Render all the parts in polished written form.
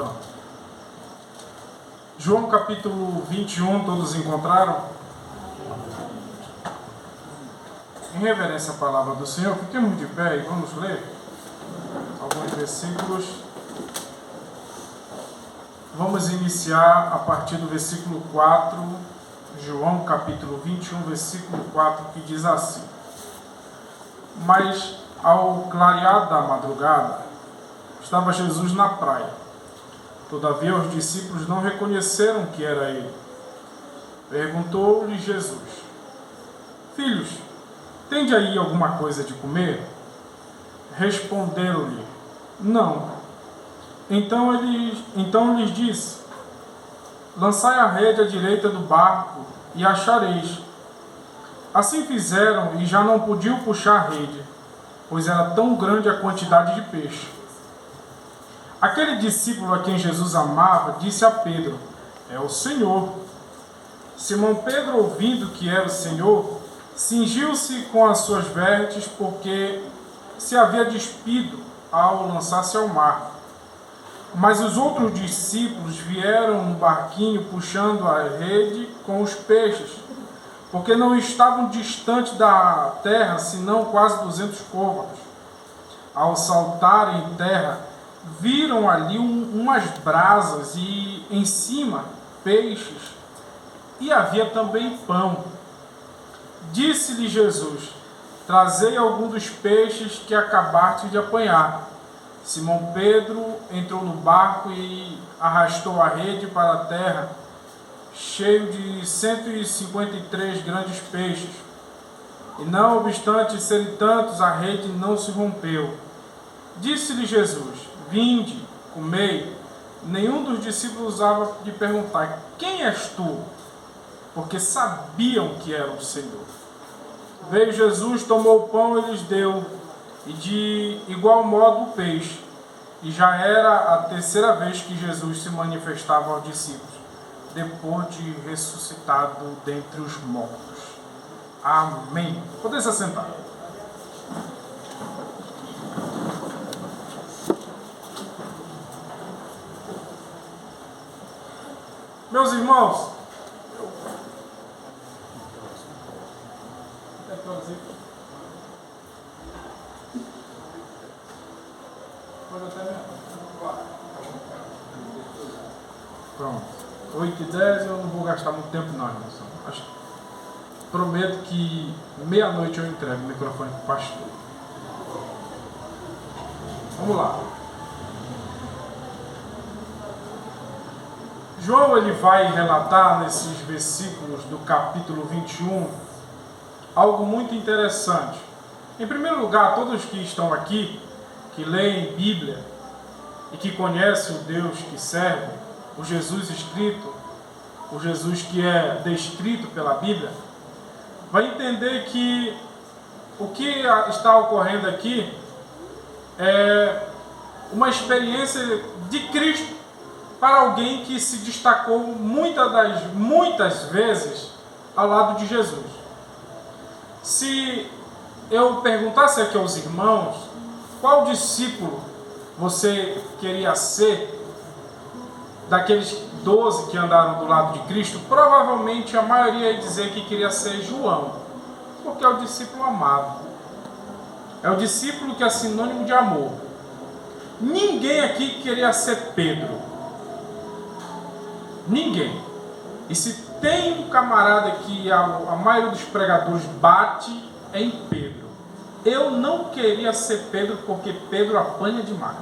Pronto. João capítulo 21, todos encontraram? Em reverência à palavra do Senhor, fiquemos de pé e vamos ler alguns versículos. Vamos iniciar a partir do versículo 4, João capítulo 21, versículo 4, que diz assim: Mas ao clarear da madrugada, estava Jesus na praia. Todavia os discípulos não reconheceram que era ele. Perguntou-lhe Jesus: Filhos, tende aí alguma coisa de comer? Responderam-lhe: Não. Então lhes disse: Lançai a rede à direita do barco e achareis. Assim fizeram e já não podiam puxar a rede, pois era tão grande a quantidade de peixe. Aquele discípulo a quem Jesus amava disse a Pedro: É o Senhor. Simão Pedro, ouvindo que era o Senhor, cingiu-se com as suas vestes, porque se havia despido ao lançar-se ao mar. Mas os outros discípulos vieram no barquinho puxando a rede com os peixes, porque não estavam distante da terra, senão quase 200 côvados. Ao saltarem em terra, viram ali umas brasas e em cima peixes, e havia também pão. Disse-lhe Jesus: Trazei algum dos peixes que acabastes de apanhar. Simão Pedro entrou no barco e arrastou a rede para a terra, cheio de 153 grandes peixes. E não obstante serem tantos, a rede não se rompeu. Disse-lhe Jesus: Vinde, comei. Nenhum dos discípulos ousava de perguntar: Quem és tu? Porque sabiam que era o Senhor. Veio Jesus, tomou o pão e lhes deu, e de igual modo o peixe. E já era a terceira vez que Jesus se manifestava aos discípulos, depois de ressuscitado dentre os mortos. Amém. Podem se assentar. Meus irmãos, pronto, 8h10, eu não vou gastar muito tempo não, irmãos. Prometo que meia-noite eu entrego o microfone para o pastor. Vamos lá. João ele vai relatar nesses versículos do capítulo 21 algo muito interessante. Em primeiro lugar, todos que estão aqui, que leem Bíblia e que conhecem o Deus que servem, o Jesus escrito, o Jesus que é descrito pela Bíblia, vai entender que o que está ocorrendo aqui é uma experiência de Cristo para alguém que se destacou muitas vezes ao lado de Jesus. Se eu perguntasse aqui aos irmãos, qual discípulo você queria ser daqueles 12 que andaram do lado de Cristo, provavelmente a maioria ia dizer que queria ser João, porque é o discípulo amado. É o discípulo que é sinônimo de amor. Ninguém aqui queria ser Pedro. Ninguém. E se tem um camarada que a maioria dos pregadores bate, é em Pedro. Eu não queria ser Pedro porque Pedro apanha demais.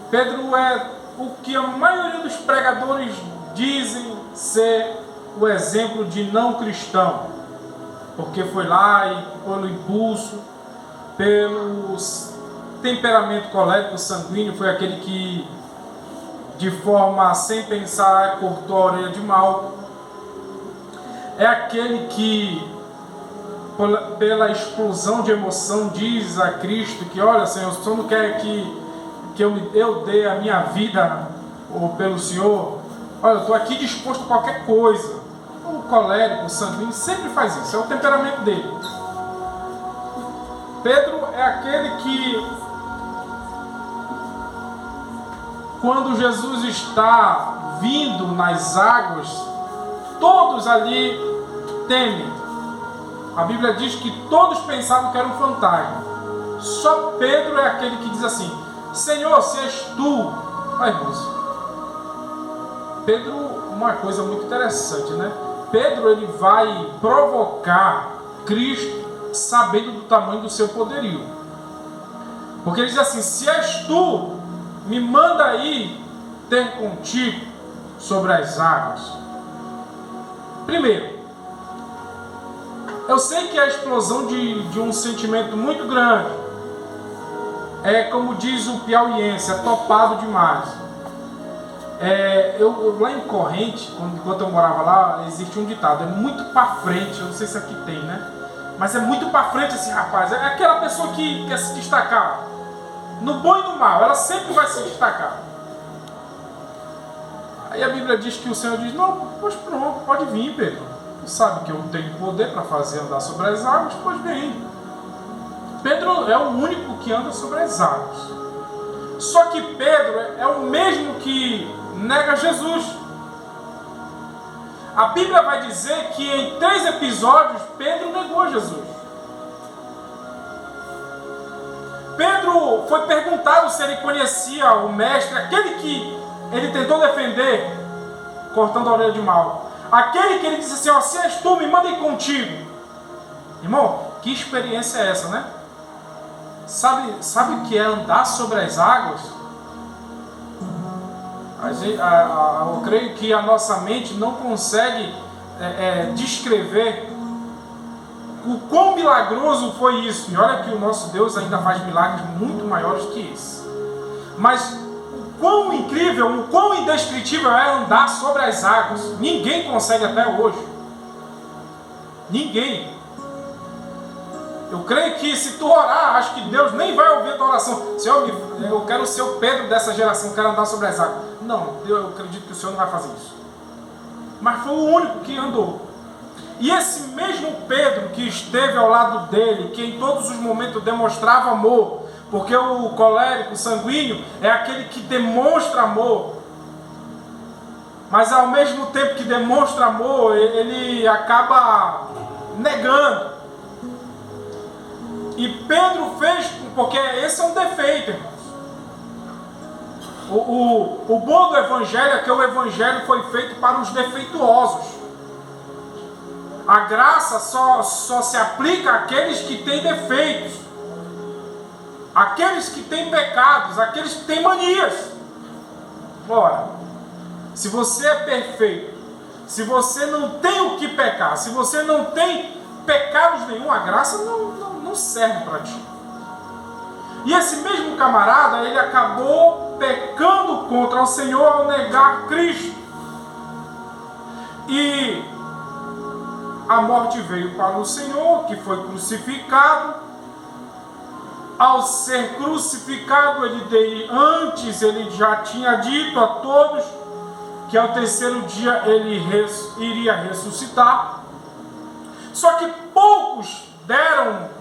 Pedro é o que a maioria dos pregadores dizem ser o exemplo de não cristão. Porque foi lá e pelo impulso, pelo temperamento colérico sanguíneo, foi aquele que de forma sem pensar cortou a orelha de Malco. É aquele que pela explosão de emoção diz a Cristo que: olha, Senhor, o Senhor não quer que eu dê a minha vida pelo Senhor? Olha, eu estou aqui disposto a qualquer coisa. O colérico, o sanguíneo sempre faz isso, é o temperamento dele. Pedro é aquele que quando Jesus está vindo nas águas, todos ali temem. A Bíblia diz que todos pensavam que era um fantasma. Só Pedro é aquele que diz assim: Senhor, se és tu. Ai, irmãos, Pedro, uma coisa muito interessante, né? Pedro, ele vai provocar Cristo sabendo do tamanho do seu poderio. Porque ele diz assim: se és tu, me manda aí ter contigo sobre as águas. Primeiro, eu sei que a explosão de um sentimento muito grande é, como diz o piauiense, é topado demais. Eu lá em Corrente, enquanto eu morava lá, existe um ditado: é muito pra frente. Eu não sei se aqui tem, né? Mas é muito pra frente esse rapaz. É aquela pessoa que quer se destacar, no bom e no mal, ela sempre vai se destacar. Aí a Bíblia diz que o Senhor diz: não, pois pronto, pode vir, Pedro. Tu sabe que eu tenho poder para fazer andar sobre as águas, pois vem. Pedro é o único que anda sobre as águas. Só que Pedro é o mesmo que nega Jesus. A Bíblia vai dizer que em 3 episódios Pedro negou Jesus. Pedro foi perguntado se ele conhecia o mestre, aquele que ele tentou defender, cortando a orelha de mal. Aquele que ele disse assim: ó, se és tu, me manda ir contigo. Irmão, que experiência é essa, né? Sabe o que é andar sobre as águas? Eu creio que a nossa mente não consegue descrever o quão milagroso foi isso. E olha que o nosso Deus ainda faz milagres muito maiores que esse. Mas o quão incrível, o quão indescritível é andar sobre as águas. Ninguém consegue até hoje. Ninguém. Eu creio que se tu orar, acho que Deus nem vai ouvir a tua oração. Senhor, eu quero ser o Pedro dessa geração, quero andar sobre as águas. Não, eu acredito que o Senhor não vai fazer isso. Mas foi o único que andou. E esse mesmo Pedro que esteve ao lado dele, que em todos os momentos demonstrava amor, porque o colérico, o sanguíneo, é aquele que demonstra amor, mas ao mesmo tempo que demonstra amor, ele acaba negando. E Pedro fez, porque esse é um defeito, irmãos. O bom do Evangelho é que o Evangelho foi feito para os defeituosos. A graça só se aplica àqueles que têm defeitos, àqueles que têm pecados, àqueles que têm manias. Ora, se você é perfeito, se você não tem o que pecar, se você não tem pecados nenhum, a graça não serve para ti. E esse mesmo camarada, ele acabou pecando contra o Senhor ao negar Cristo. E a morte veio para o Senhor, que foi crucificado. Ao ser crucificado, ele já tinha dito a todos que ao terceiro dia ele iria ressuscitar. Só que poucos deram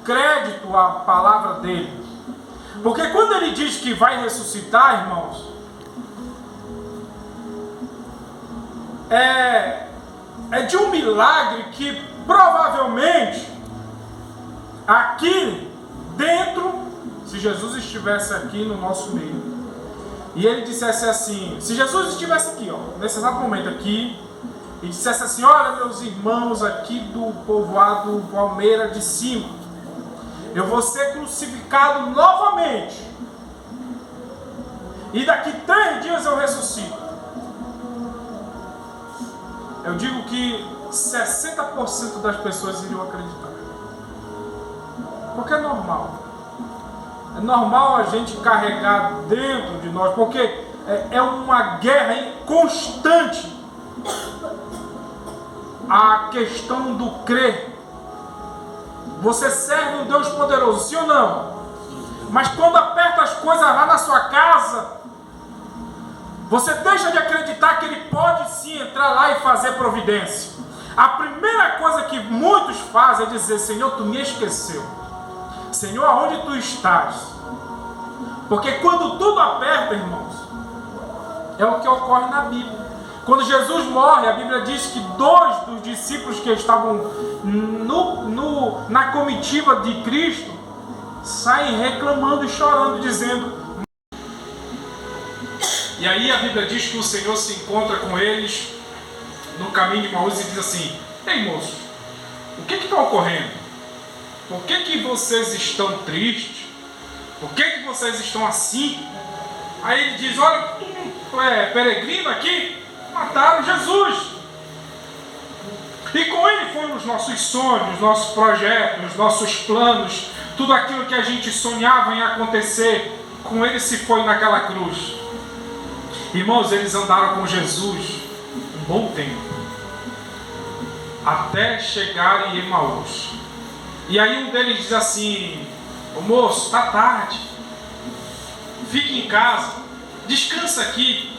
crédito à palavra dele. Porque quando ele diz que vai ressuscitar, irmãos, é de um milagre que provavelmente aqui dentro, se Jesus estivesse aqui no nosso meio e ele dissesse assim, se Jesus estivesse aqui, nesse exato momento aqui, e dissesse assim: olha, meus irmãos aqui do povoado Palmeira de Cima, eu vou ser crucificado novamente e daqui 3 dias eu ressuscito. Eu digo que 60% das pessoas iriam acreditar. Porque é normal. É normal a gente carregar dentro de nós, porque é uma guerra constante a questão do crer. Você serve um Deus poderoso, sim ou não? Mas quando aperta as coisas lá na sua casa, você deixa de acreditar que Ele pode sim entrar lá e fazer providência. A primeira coisa que muitos fazem é dizer: Senhor, Tu me esqueceu. Senhor, aonde Tu estás? Porque quando tudo aperta, irmãos, É o que ocorre na Bíblia. Quando Jesus morre, a Bíblia diz que 2 dos discípulos que estavam na comitiva de Cristo saem reclamando e chorando, dizendo... E aí a Bíblia diz que o Senhor se encontra com eles no caminho de Emaús e diz assim: ei, moços, o que está ocorrendo? Por que vocês estão tristes? Por que vocês estão assim? Aí ele diz: olha, tu é peregrino aqui? Mataram Jesus. E com ele foram os nossos sonhos, nossos projetos, nossos planos, tudo aquilo que a gente sonhava em acontecer, com ele se foi naquela cruz. Irmãos, eles andaram com Jesus um bom tempo, até chegarem em Emaús. E aí um deles diz assim: ô moço, está tarde, fique em casa, descansa aqui,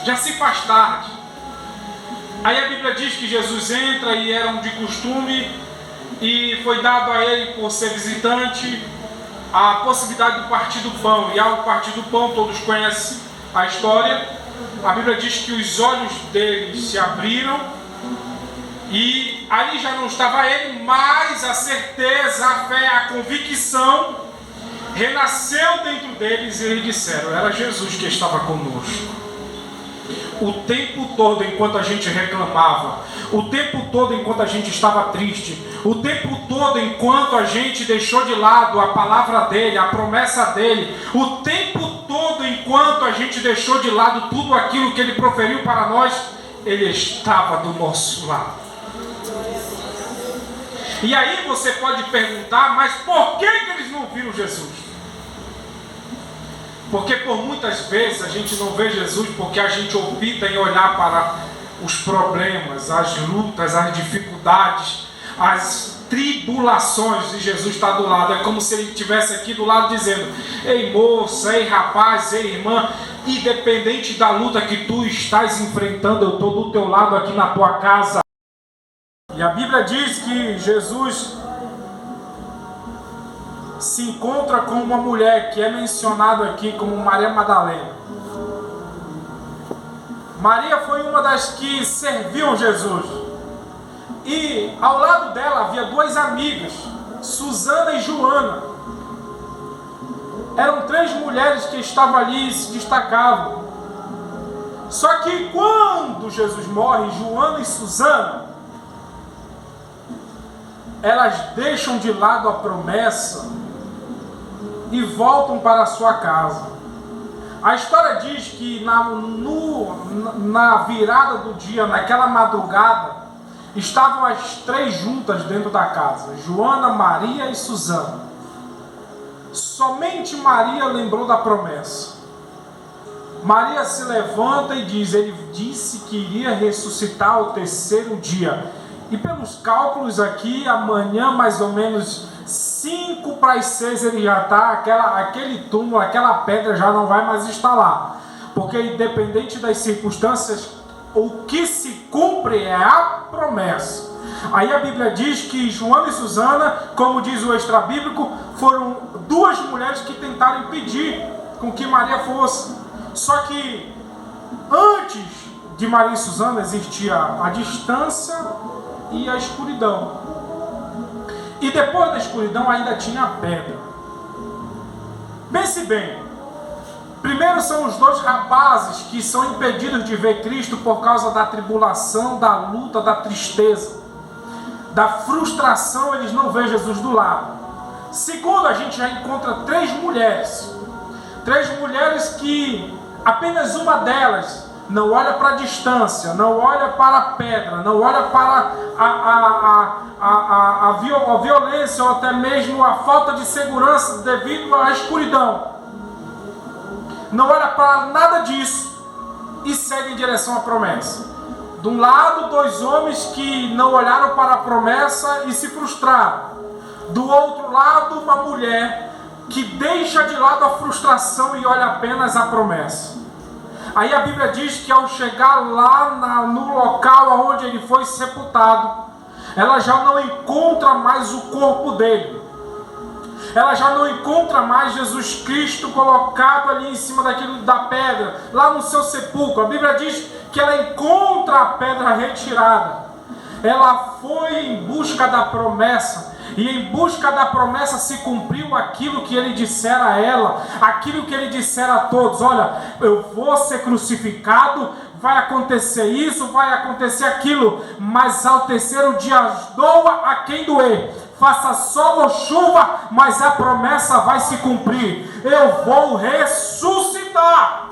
já se faz tarde. Aí a Bíblia diz que Jesus entra, e era de costume, e foi dado a ele, por ser visitante, a possibilidade de partir do pão. E ao partir do pão, todos conhecem a história. A Bíblia diz que os olhos dele se abriram, e ali já não estava ele, mas a certeza, a fé, a convicção renasceu dentro deles, e eles disseram: era Jesus que estava conosco. O tempo todo enquanto a gente reclamava, o tempo todo enquanto a gente estava triste, o tempo todo enquanto a gente deixou de lado a palavra dele, a promessa dele, o tempo todo enquanto a gente deixou de lado tudo aquilo que ele proferiu para nós, ele estava do nosso lado. E aí você pode perguntar: mas por que eles não viram Jesus? Porque por muitas vezes a gente não vê Jesus porque a gente opta em olhar para os problemas, as lutas, as dificuldades, as tribulações, e Jesus está do lado. É como se ele estivesse aqui do lado dizendo: ei moça, ei rapaz, ei irmã, independente da luta que tu estás enfrentando, eu estou do teu lado aqui na tua casa. E a Bíblia diz que Jesus se encontra com uma mulher que é mencionada aqui como Maria Madalena. Maria foi uma das que serviam Jesus, e ao lado dela havia 2 amigas, Susana e Joana. Eram 3 mulheres que estavam ali e se destacavam. Só que quando Jesus morre, Joana e Susana, elas deixam de lado a promessa e voltam para a sua casa. A história diz que na virada do dia, naquela madrugada, estavam as 3 juntas dentro da casa: Joana, Maria e Susana. Somente Maria lembrou da promessa. Maria se levanta e diz: ele disse que iria ressuscitar ao 3º dia. E pelos cálculos aqui, amanhã mais ou menos 5 para as 6 ele já está, aquele túmulo, aquela pedra já não vai mais estar lá. Porque independente das circunstâncias, o que se cumpre é a promessa. Aí a Bíblia diz que Joana e Susana, como diz o extrabíblico, foram 2 mulheres que tentaram impedir com que Maria fosse. Só que antes de Maria e Susana existia a distância e a escuridão. E depois da escuridão ainda tinha a pedra. Pense bem. Primeiro são os 2 rapazes que são impedidos de ver Cristo por causa da tribulação, da luta, da tristeza, da frustração. Eles não veem Jesus do lado. Segundo, a gente já encontra 3 mulheres. 3 mulheres que apenas uma delas não olha para a distância, não olha para a pedra, não olha para a violência ou até mesmo a falta de segurança devido à escuridão. Não olha para nada disso e segue em direção à promessa. De um lado, 2 homens que não olharam para a promessa e se frustraram. Do outro lado, uma mulher que deixa de lado a frustração e olha apenas a promessa. Aí a Bíblia diz que ao chegar lá no local onde ele foi sepultado, ela já não encontra mais o corpo dele. ela já não encontra mais Jesus Cristo colocado ali em cima da pedra, lá no seu sepulcro. A Bíblia diz que ela encontra a pedra retirada. Ela foi em busca da promessa, e em busca da promessa se cumpriu aquilo que ele dissera a ela, aquilo que ele dissera a todos: olha, eu vou ser crucificado, vai acontecer isso, vai acontecer aquilo, mas ao terceiro dia doa a quem doer, faça sol ou chuva, mas a promessa vai se cumprir, eu vou ressuscitar.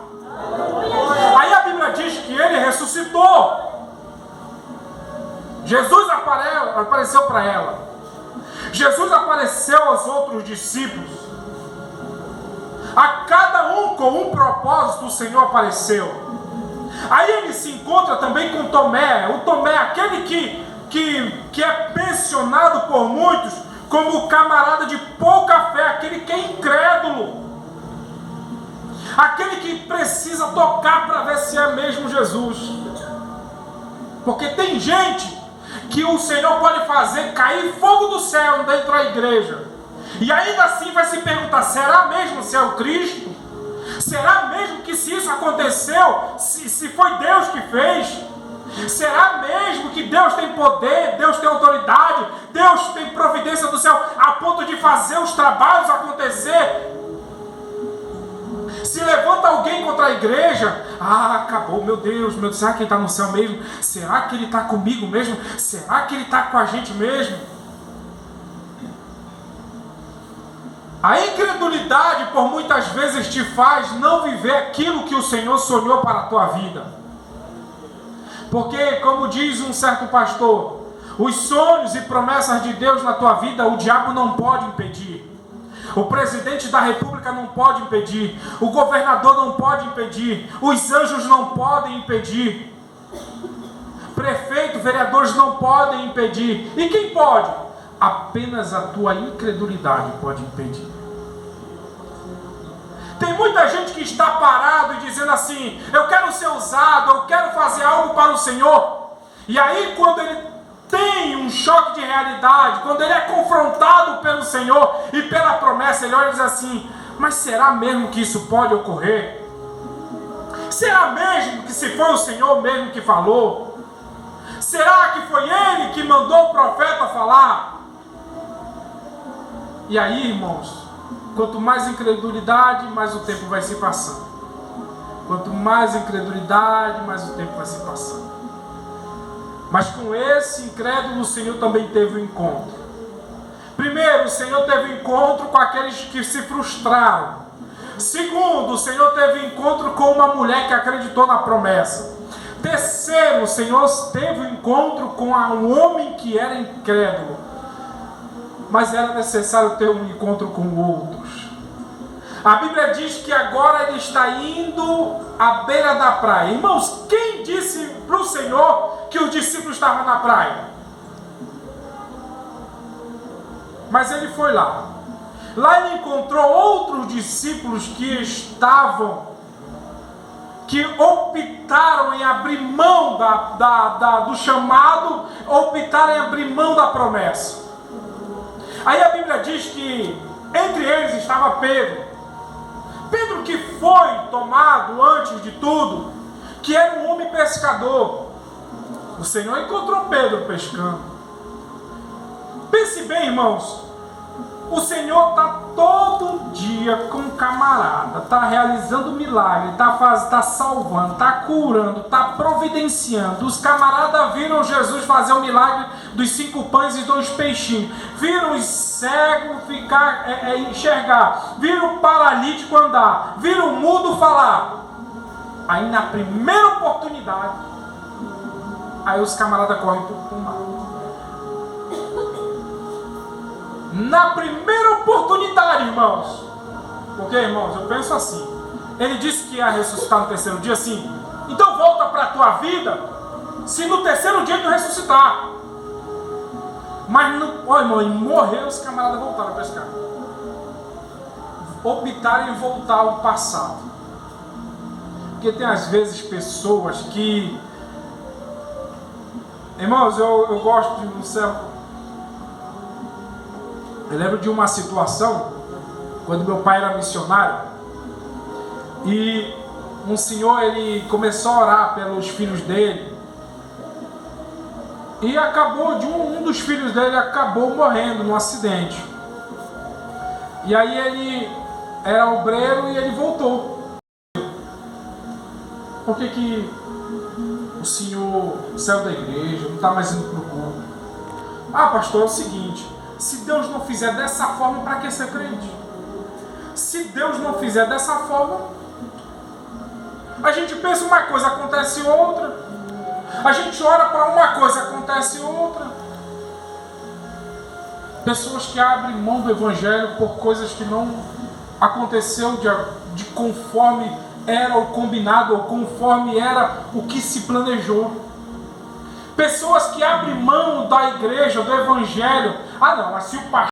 Aí a Bíblia diz que ele ressuscitou. Jesus apareceu para ela. Jesus apareceu aos outros discípulos. A cada um com um propósito o Senhor apareceu. Aí ele se encontra também com Tomé. O Tomé, aquele que é mencionado por muitos como o camarada de pouca fé, aquele que é incrédulo, aquele que precisa tocar para ver se é mesmo Jesus. Porque tem gente que o Senhor pode fazer cair fogo do céu dentro da igreja, e ainda assim vai se perguntar: será mesmo se é o Cristo? Será mesmo que se isso aconteceu, se foi Deus que fez? Será mesmo que Deus tem poder, Deus tem autoridade, Deus tem providência do céu a ponto de fazer os trabalhos acontecer? Se levanta alguém contra a igreja, acabou, meu Deus, será que ele está no céu mesmo? Será que ele está comigo mesmo? Será que ele está com a gente mesmo? A incredulidade por muitas vezes te faz não viver aquilo que o Senhor sonhou para a tua vida. Porque, como diz um certo pastor, os sonhos e promessas de Deus na tua vida, o diabo não pode impedir. O presidente da república não pode impedir, o governador não pode impedir, os anjos não podem impedir, prefeito, vereadores não podem impedir. E quem pode? Apenas a tua incredulidade pode impedir. Tem muita gente que está parado e dizendo assim: eu quero ser usado, eu quero fazer algo para o Senhor. E aí, quando ele tem um choque de realidade, quando ele é confrontado pelo Senhor e pela promessa, ele olha e diz assim: mas será mesmo que isso pode ocorrer? Será mesmo que se foi o Senhor mesmo que falou? Será que foi ele que mandou o profeta falar? E aí, irmãos, quanto mais incredulidade, mais o tempo vai se passando. Quanto mais incredulidade, mais o tempo vai se passando. Mas com esse incrédulo, o Senhor também teve um encontro. Primeiro, o Senhor teve um encontro com aqueles que se frustraram. Segundo, o Senhor teve um encontro com uma mulher que acreditou na promessa. Terceiro, o Senhor teve um encontro com um homem que era incrédulo. Mas era necessário ter um encontro com outros. A Bíblia diz que agora ele está indo à beira da praia. Irmãos, quem disse para o Senhor que os discípulos estavam na praia? Mas ele foi lá. Lá ele encontrou outros discípulos que optaram em abrir mão do chamado, optaram em abrir mão da promessa. Aí a Bíblia diz que entre eles estava Pedro. Pedro, que foi tomado antes de tudo, que era um homem pescador. O Senhor encontrou Pedro pescando. Pense bem, irmãos, o Senhor está todo dia com um camarada, está realizando milagre, está salvando, está curando, está providenciando. Os camaradas viram Jesus fazer o milagre dos 5 pães e 2 peixinhos, viram os cegos enxergar, viram o paralítico andar, viram o mudo falar. Aí na primeira oportunidade, aí os camaradas correm para o mar. Na primeira oportunidade, irmãos. Porque, irmãos, eu penso assim: ele disse que ia ressuscitar no terceiro dia, sim. Então volta para a tua vida se no terceiro dia tu ressuscitar. Mas, irmão, morreu, os camaradas voltaram a pescar. Optaram em voltar ao passado. Porque tem às vezes pessoas que... Irmãos, eu gosto de um certo... Eu lembro de uma situação, quando meu pai era missionário, e um senhor, ele começou a orar pelos filhos dele, e acabou, um dos filhos dele acabou morrendo num acidente. E aí ele era obreiro e ele voltou. Por que o senhor saiu da igreja, não está mais indo para o culto? Ah, pastor, é o seguinte: se Deus não fizer dessa forma, para que ser crente? Se Deus não fizer dessa forma, a gente pensa uma coisa, acontece outra. A gente ora para uma coisa, acontece outra. Pessoas que abrem mão do evangelho por coisas que não aconteceu de conforme era o combinado, ou conforme era o que se planejou. Pessoas que abrem mão da igreja, do evangelho. Ah não, mas se o pastor